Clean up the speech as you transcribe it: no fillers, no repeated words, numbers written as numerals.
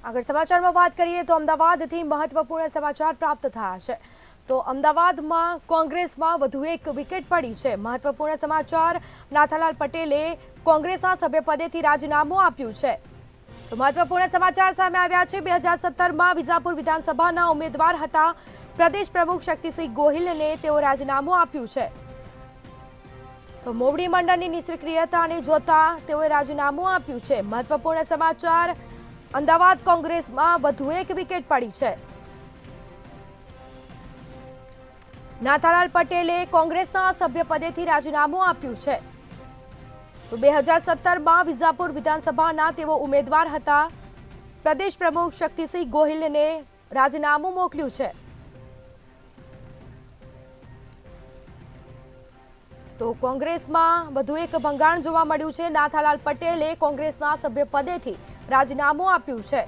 આગળ સમાચારમાં વાત કરીએ તો અમદાવાદથી મહત્વપૂર્ણ સમાચાર પ્રાપ્ત થયા છે। તો અમદાવાદમાં કોંગ્રેસમાં વધુ એક વિકેટ પડી છે। મહત્વપૂર્ણ સમાચાર, નાથાલાલ પટેલે કોંગ્રેસના સભ્યપદેથી રાજીનામું આપ્યું છે। તો મહત્વપૂર્ણ સમાચાર સામે આવ્યા છે। 2017માં વિજાપુર વિધાનસભાના ઉમેદવાર હતા પ્રદેશ પ્રમુખ શક્તિસિંહ ગોહિલને તેઓ રાજીનામું આપ્યું છે। તો મોવડી મંડળની નિષ્ક્રિયતાને જોતા તેઓએ રાજીનામું આપ્યું છે। મહત્વપૂર્ણ સમાચાર, અમદાવાદ કોંગ્રેસમાં વધુ એક વિકેટ પડી છે। નાથાલાલ પટેલે કોંગ્રેસના સભ્યપદેથી રાજીનામું આપ્યું છે। તો 2017માં વિજાપુર વિધાનસભાના તેઓ ઉમેદવાર હતા પ્રદેશ પ્રમુખ શક્તિસિંહ ગોહિલને રાજીનામું મોકલ્યું છે। તો કોંગ્રેસમાં વધુ એક ભંગાણ જોવા મળ્યું છે। નાથાલાલ પટેલે કોંગ્રેસના સભ્યપદેથી રાજીનામું આપ્યું છે।